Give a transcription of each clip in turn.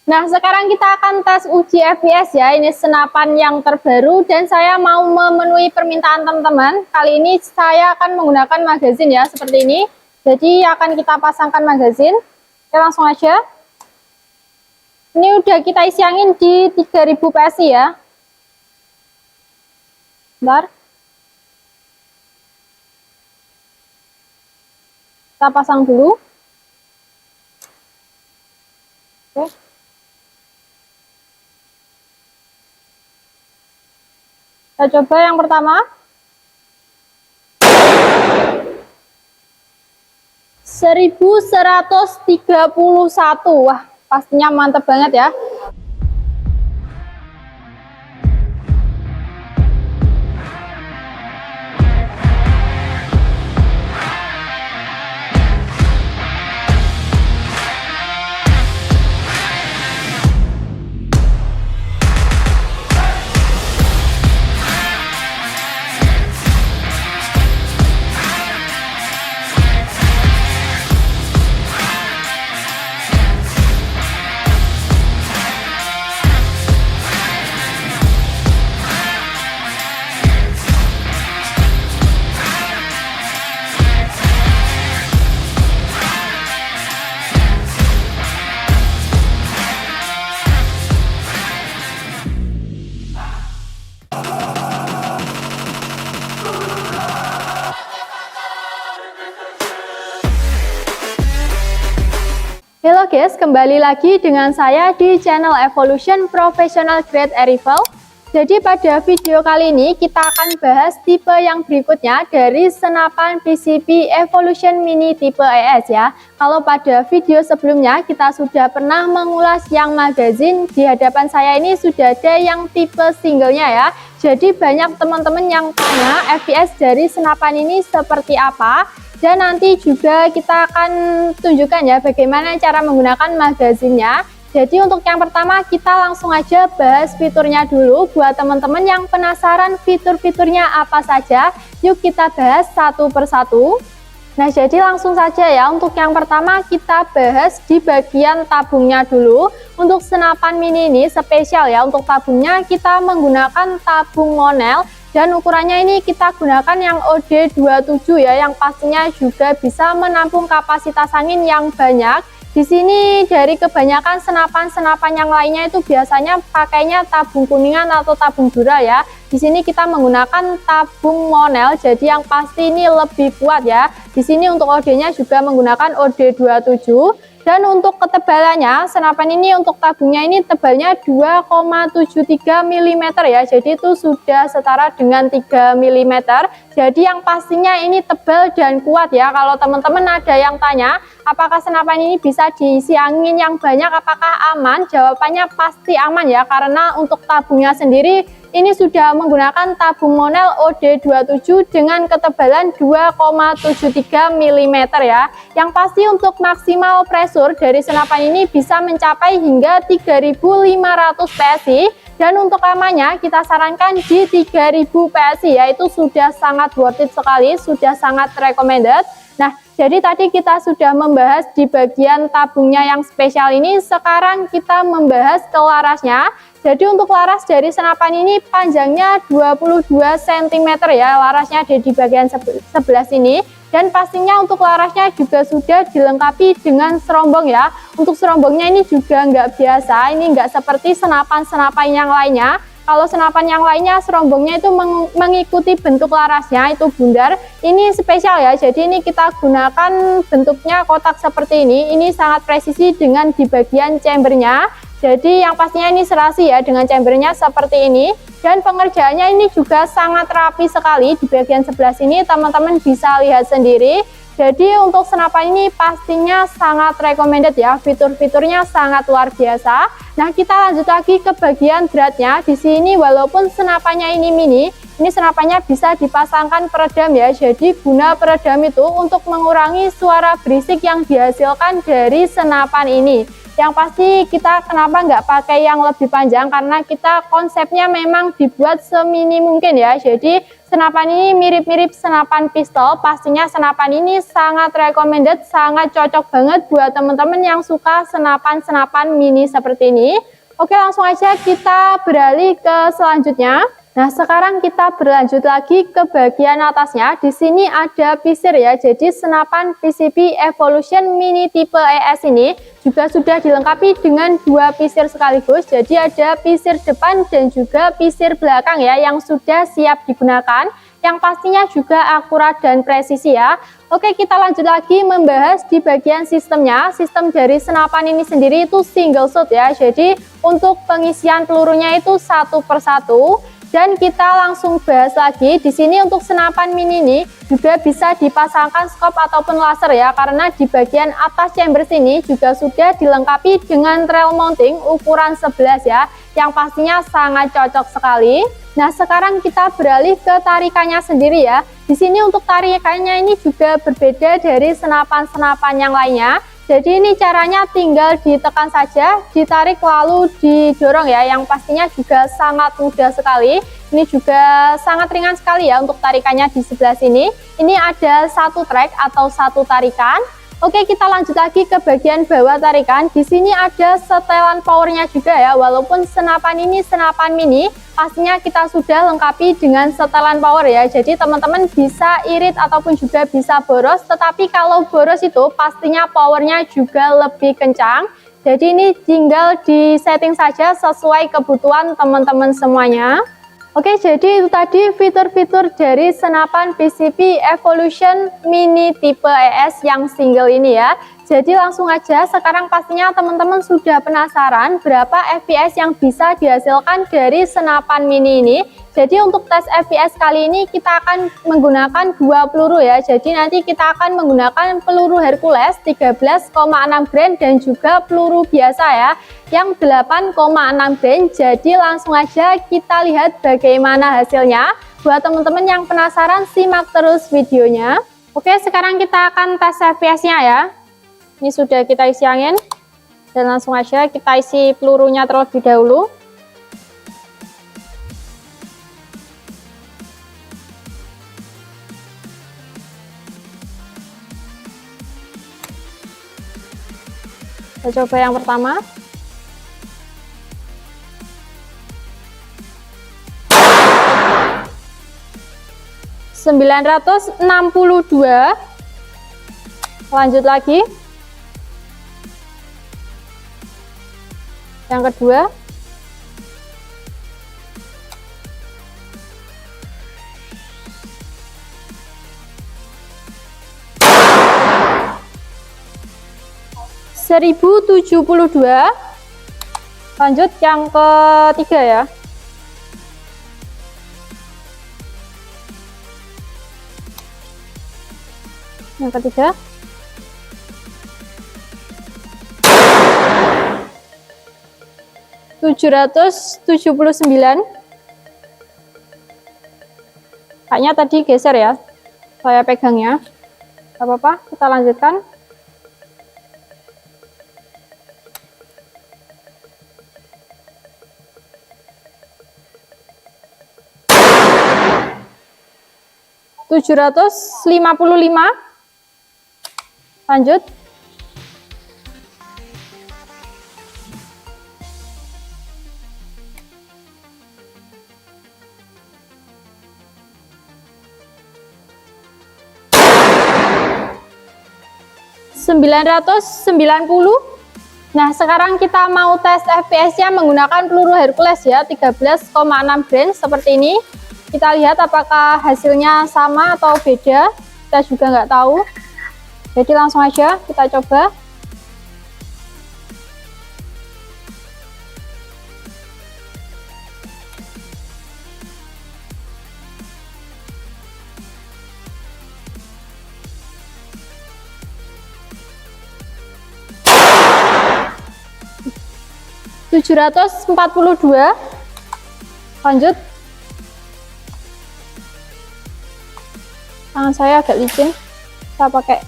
Nah, sekarang kita akan tes uji FPS ya. Ini senapan yang terbaru dan saya mau memenuhi permintaan teman-teman. Kali ini saya akan menggunakan magazin ya, seperti ini. Jadi akan kita pasangkan magazin. Oke, langsung aja. Ini udah kita isi angin di 3000 PSI ya. Bentar. Kita pasang dulu. Oke. Kita coba yang pertama. 1131. Wah, pastinya mantep banget ya. Halo guys, kembali lagi dengan saya di channel Evolution Professional Grade Air Rifle. Jadi pada video kali ini kita akan bahas tipe yang berikutnya dari senapan PCP Evolution Mini tipe ES ya. Kalau pada video sebelumnya kita sudah pernah mengulas yang magazin, di hadapan saya ini sudah ada yang tipe singlenya ya. Jadi banyak teman-teman yang tanya FPS dari senapan ini seperti apa. Dan nanti juga kita akan tunjukkan ya bagaimana cara menggunakan magazinnya. Jadi untuk yang pertama kita langsung aja bahas fiturnya dulu. Buat teman-teman yang penasaran fitur-fiturnya apa saja, yuk kita bahas satu persatu. Nah, jadi langsung saja ya, untuk yang pertama kita bahas di bagian tabungnya dulu. Untuk senapan mini ini spesial ya, untuk tabungnya kita menggunakan tabung monel. Dan ukurannya ini kita gunakan yang OD27 ya, yang pastinya juga bisa menampung kapasitas angin yang banyak. Di sini dari kebanyakan senapan-senapan yang lainnya itu biasanya pakainya tabung kuningan atau tabung dura ya. Di sini kita menggunakan tabung monel, jadi yang pasti ini lebih kuat ya. Di sini untuk OD-nya juga menggunakan OD27. Dan untuk ketebalannya, senapan ini untuk tabungnya ini tebalnya 2,73 mm ya. Jadi itu sudah setara dengan 3 mm. Jadi yang pastinya ini tebal dan kuat ya. Kalau teman-teman ada yang tanya, apakah senapan ini bisa diisi angin yang banyak, apakah aman? Jawabannya pasti aman ya, karena untuk tabungnya sendiri ini sudah menggunakan tabung monel OD27 dengan ketebalan 2,73 mm ya. Yang pasti untuk maksimal pressure dari senapan ini bisa mencapai hingga 3500 PSI. Dan untuk amannya kita sarankan di 3000 PSI ya, itu sudah sangat worth it sekali, sudah sangat recommended. Nah, jadi tadi kita sudah membahas di bagian tabungnya yang spesial ini, sekarang kita membahas ke larasnya. Jadi untuk laras dari senapan ini panjangnya 22 cm ya, larasnya ada di bagian sebelah sini. Dan pastinya untuk larasnya juga sudah dilengkapi dengan serombong ya. Untuk serombongnya ini juga nggak biasa, ini nggak seperti senapan-senapan yang lainnya. Kalau senapan yang lainnya serombongnya itu mengikuti bentuk larasnya, itu bundar. Ini spesial ya, jadi ini kita gunakan bentuknya kotak seperti ini. Ini sangat presisi dengan di bagian chambernya. Jadi yang pastinya ini serasi ya dengan chambernya seperti ini. Dan pengerjaannya ini juga sangat rapi sekali. Di bagian sebelah sini teman-teman bisa lihat sendiri. Jadi untuk senapan ini pastinya sangat recommended ya, fitur-fiturnya sangat luar biasa. Nah, kita lanjut lagi ke bagian beratnya. Di sini walaupun senapannya ini mini, ini senapannya bisa dipasangkan peredam ya. Jadi guna peredam itu untuk mengurangi suara berisik yang dihasilkan dari senapan ini. Yang pasti kita kenapa nggak pakai yang lebih panjang, karena kita konsepnya memang dibuat semini mungkin ya. Jadi senapan ini mirip-mirip senapan pistol. Pastinya senapan ini sangat recommended, sangat cocok banget buat teman-teman yang suka senapan-senapan mini seperti ini. Oke, langsung aja kita beralih ke selanjutnya. Nah, sekarang kita berlanjut lagi ke bagian atasnya. Di sini ada pisir ya. Jadi senapan PCP Evolution Mini tipe ES ini juga sudah dilengkapi dengan 2 pisir sekaligus. Jadi ada pisir depan dan juga pisir belakang ya, yang sudah siap digunakan. Yang pastinya juga akurat dan presisi ya. Oke, kita lanjut lagi membahas di bagian sistemnya. Sistem dari senapan ini sendiri itu single shot ya. Jadi untuk pengisian pelurunya itu satu persatu. Dan kita langsung bahas lagi. Di sini untuk senapan mini ini juga bisa dipasangkan scope ataupun laser ya, karena di bagian atas chamber sini juga sudah dilengkapi dengan trail mounting ukuran 11 ya, yang pastinya sangat cocok sekali. Nah, sekarang kita beralih ke tarikannya sendiri ya. Di sini untuk tarikannya ini juga berbeda dari senapan-senapan yang lainnya. Jadi ini caranya tinggal ditekan saja, ditarik lalu didorong ya, yang pastinya juga sangat mudah sekali. Ini juga sangat ringan sekali ya untuk tarikannya di sebelah sini. Ini ada 1 track atau 1 tarikan. Oke, kita lanjut lagi ke bagian bawah tarikan. Di sini ada setelan powernya juga ya. Walaupun senapan ini senapan mini, pastinya kita sudah lengkapi dengan setelan power ya. Jadi teman-teman bisa irit ataupun juga bisa boros. Tetapi kalau boros itu pastinya powernya juga lebih kencang. Jadi ini tinggal di setting saja sesuai kebutuhan teman-teman semuanya. Oke, jadi itu tadi fitur-fitur dari senapan PCP Evolution Mini tipe ES yang single ini ya. Jadi langsung aja, sekarang pastinya teman-teman sudah penasaran berapa FPS yang bisa dihasilkan dari senapan mini ini. Jadi untuk tes FPS kali ini kita akan menggunakan 2 peluru ya. Jadi nanti kita akan menggunakan peluru Hercules 13,6 grain dan juga peluru biasa ya, yang 8,6 grain. Jadi langsung aja kita lihat bagaimana hasilnya. Buat teman-teman yang penasaran, simak terus videonya. Oke, sekarang kita akan tes FPS-nya ya. Ini sudah kita isi angin, dan langsung aja kita isi pelurunya terlebih dahulu. Kita coba yang pertama. (962). Lanjut lagi. Yang kedua. (1072). Lanjut yang ketiga ya. Yang ketiga. (779). Kayaknya tadi geser ya, saya pegangnya. Gak apa-apa, kita lanjutkan. (755). Lanjut. (990). Nah, sekarang kita mau tes FPS-nya menggunakan peluru Hercules ya, 13,6 grain seperti ini. Kita lihat apakah hasilnya sama atau beda. Kita juga nggak tahu. Jadi langsung aja kita coba. (742). Lanjut. Tangan saya agak licin, saya pakai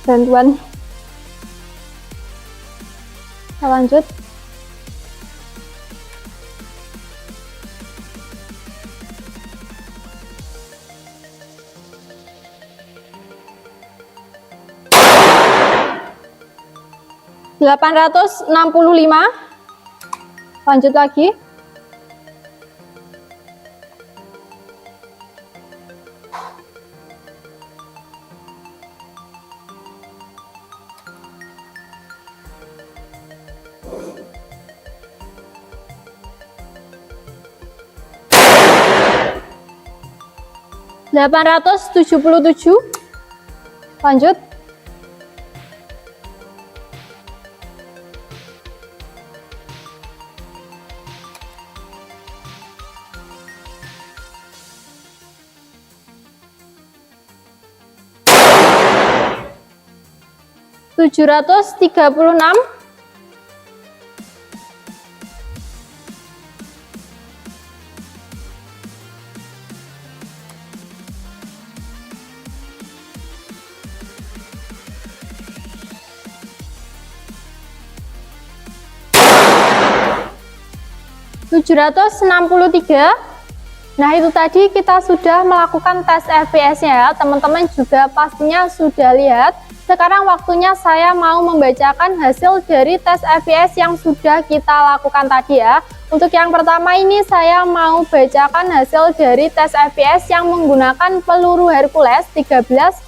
bantuan. Kita lanjut. $865. Lanjut lagi. $877. Lanjut. $736. $763. Nah, itu tadi kita sudah melakukan tes FPS-nya ya. Teman-teman juga pastinya sudah lihat. Sekarang waktunya saya mau membacakan hasil dari tes FPS yang sudah kita lakukan tadi ya. Untuk yang pertama ini saya mau bacakan hasil dari tes FPS yang menggunakan peluru Hercules 13,6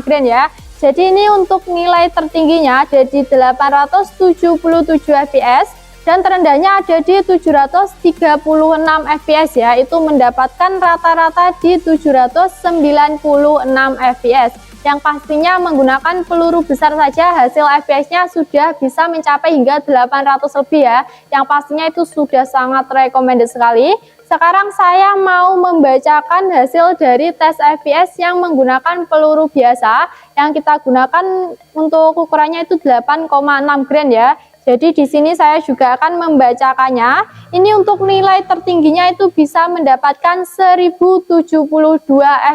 grain ya. Jadi ini untuk nilai tertingginya ada di 877 fps. Dan terendahnya ada di 736 fps ya, itu mendapatkan rata-rata di 796 fps. Yang pastinya menggunakan peluru besar saja hasil fps-nya sudah bisa mencapai hingga 800 lebih ya. Yang pastinya itu sudah sangat recommended sekali. Sekarang saya mau membacakan hasil dari tes FPS yang menggunakan peluru biasa. Yang kita gunakan untuk ukurannya itu 8,6 grain ya. Jadi di sini saya juga akan membacakannya. Ini untuk nilai tertingginya itu bisa mendapatkan 1072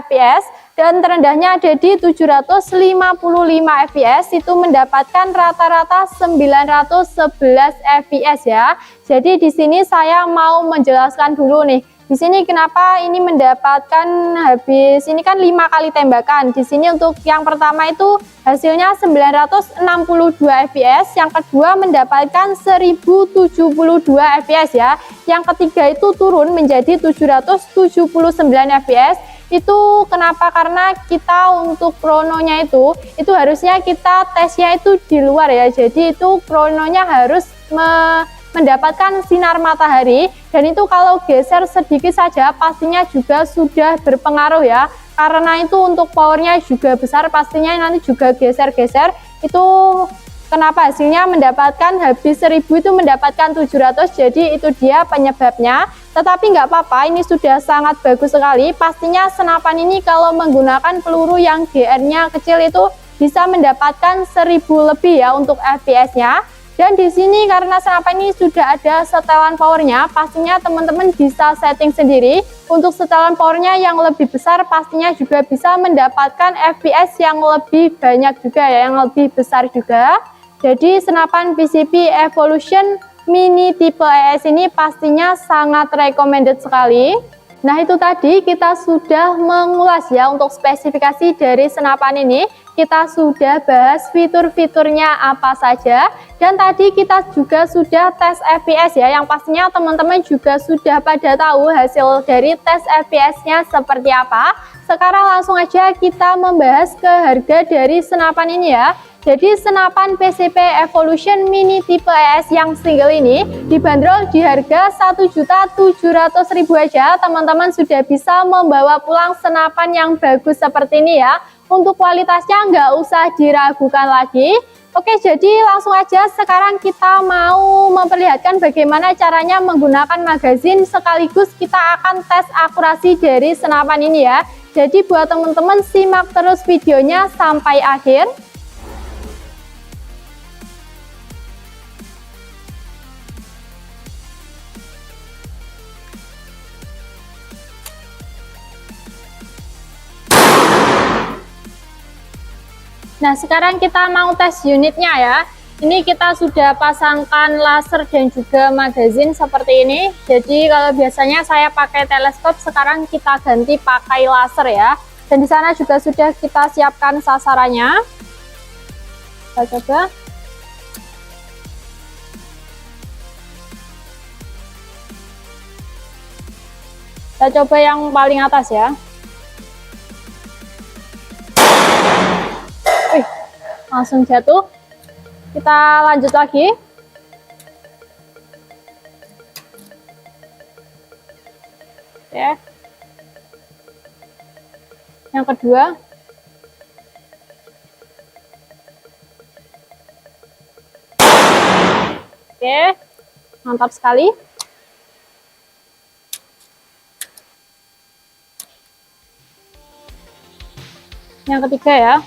fps dan terendahnya ada di 755 fps, itu mendapatkan rata-rata 911 fps ya. Jadi di sini saya mau menjelaskan dulu nih. Di sini kenapa ini mendapatkan habis ini kan 5 kali tembakan. Di sini untuk yang pertama itu hasilnya 962 fps, yang kedua mendapatkan 1072 fps ya. Yang ketiga itu turun menjadi 779 fps. Itu kenapa? Karena kita untuk krononya itu harusnya kita tesnya itu di luar ya. Jadi itu krononya harus mendapatkan sinar matahari, dan itu kalau geser sedikit saja pastinya juga sudah berpengaruh ya, karena itu untuk powernya juga besar, pastinya nanti juga geser-geser. Itu kenapa hasilnya mendapatkan habis 1000 itu mendapatkan 700, jadi itu dia penyebabnya. Tetapi nggak apa-apa, ini sudah sangat bagus sekali. Pastinya senapan ini kalau menggunakan peluru yang GR-nya kecil itu bisa mendapatkan 1000 lebih ya untuk FPS-nya. Dan di sini karena senapan ini sudah ada setelan powernya, pastinya teman-teman bisa setting sendiri. Untuk setelan powernya yang lebih besar, pastinya juga bisa mendapatkan FPS yang lebih banyak juga ya, yang lebih besar juga. Jadi senapan PCP Evolution Mini tipe ES ini pastinya sangat recommended sekali. Nah, itu tadi kita sudah mengulas ya untuk spesifikasi dari senapan ini. Kita sudah bahas fitur-fiturnya apa saja, dan tadi kita juga sudah tes FPS ya, yang pastinya teman-teman juga sudah pada tahu hasil dari tes FPS-nya seperti apa. Sekarang langsung aja kita membahas ke harga dari senapan ini ya. Jadi senapan PCP Evolution Mini tipe ES yang single ini dibanderol di harga Rp1.700.000 aja. Teman-teman sudah bisa membawa pulang senapan yang bagus seperti ini ya. Untuk kualitasnya nggak usah diragukan lagi. Oke, jadi langsung aja sekarang kita mau memperlihatkan bagaimana caranya menggunakan magazin, sekaligus kita akan tes akurasi dari senapan ini ya. Jadi buat teman-teman simak terus videonya sampai akhir. Nah, sekarang kita mau tes unitnya ya. Ini kita sudah pasangkan laser dan juga magazin seperti ini. Jadi kalau biasanya saya pakai teleskop, sekarang kita ganti pakai laser ya. Dan di sana juga sudah kita siapkan sasarannya. Kita coba. Kita coba yang paling atas ya. Wih, langsung jatuh. Kita lanjut lagi. Oke. Yang kedua. Oke. Mantap sekali. Yang ketiga ya.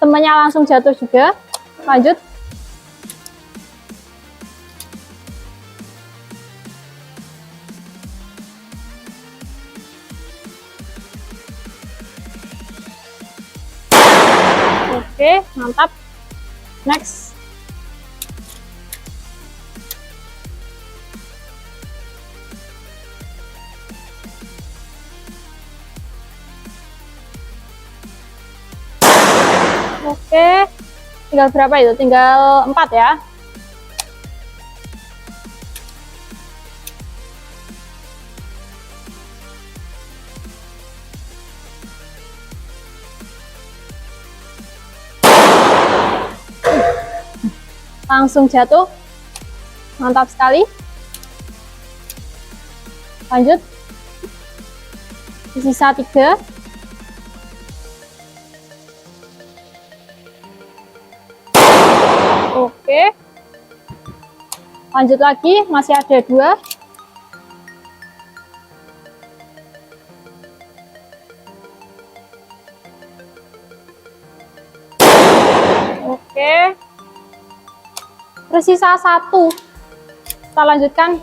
Temannya langsung jatuh juga. Lanjut. Oke, mantap. Next. Oke, tinggal berapa itu? Tinggal 4 ya. Langsung jatuh. Mantap sekali. Lanjut. Sisa 3. Oke, lanjut lagi, masih ada 2. Oke, tersisa 1. Kita lanjutkan.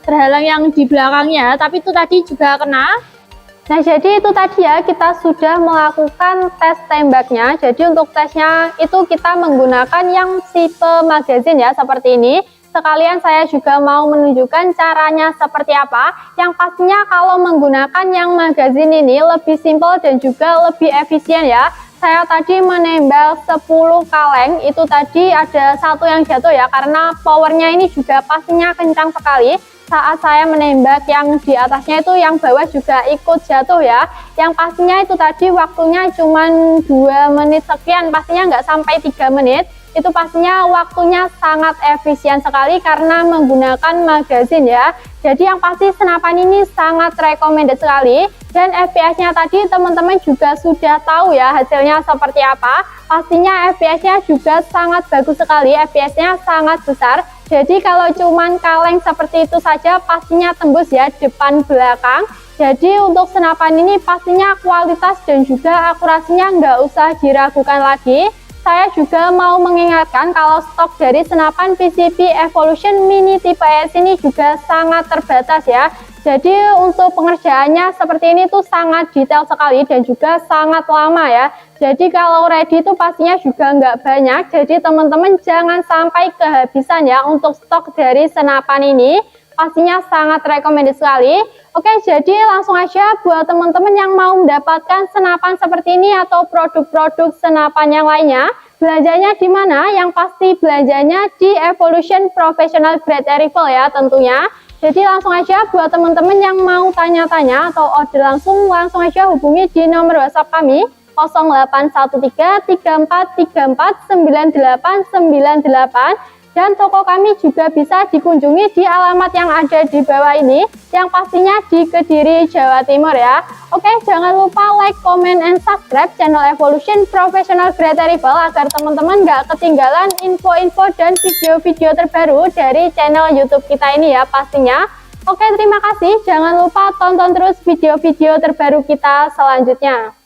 Terhalang yang di belakangnya, tapi itu tadi juga kena. Nah, jadi itu tadi ya, kita sudah melakukan tes tembaknya. Jadi untuk tesnya itu kita menggunakan yang tipe magazin ya, seperti ini. Sekalian saya juga mau menunjukkan caranya seperti apa. Yang pastinya kalau menggunakan yang magazin ini lebih simpel dan juga lebih efisien ya. Saya tadi menembak 10 kaleng, itu tadi ada 1 yang jatuh ya, karena powernya ini juga pastinya kencang sekali. Saat saya menembak yang di atasnya itu yang bawah juga ikut jatuh ya. Yang pastinya itu tadi waktunya cuma 2 menit sekian, pastinya nggak sampai 3 menit. Itu pastinya waktunya sangat efisien sekali karena menggunakan magazin ya. Jadi yang pasti senapan ini sangat recommended sekali. Dan FPS-nya tadi teman-teman juga sudah tahu ya hasilnya seperti apa. Pastinya FPS-nya juga sangat bagus sekali, FPS-nya sangat besar. Jadi kalau cuman kaleng seperti itu saja pastinya tembus ya depan belakang. Jadi untuk senapan ini pastinya kualitas dan juga akurasinya nggak usah diragukan lagi. Saya juga mau mengingatkan kalau stok dari senapan PCP Evolution Mini tipe ES ini juga sangat terbatas ya. Jadi untuk pengerjaannya seperti ini tuh sangat detail sekali dan juga sangat lama ya. Jadi kalau ready itu pastinya juga nggak banyak. Jadi teman-teman jangan sampai kehabisan ya untuk stok dari senapan ini. Pastinya sangat recommended sekali. Oke, jadi langsung aja buat teman-teman yang mau mendapatkan senapan seperti ini atau produk-produk senapan yang lainnya. Belanjanya di mana? Yang pasti belanjanya di Evolution Professional Grade Rifle ya tentunya. Jadi langsung aja buat teman-teman yang mau tanya-tanya atau order langsung aja hubungi di nomor WhatsApp kami 081334349898 dan toko kami juga bisa dikunjungi di alamat yang ada di bawah ini yang pastinya di Kediri, Jawa Timur ya. Oke, jangan lupa like, comment, and subscribe channel Evolution Professional Grade Rifle agar teman-teman gak ketinggalan info-info dan video-video terbaru dari channel YouTube kita ini ya pastinya. Oke, terima kasih. Jangan lupa tonton terus video-video terbaru kita selanjutnya.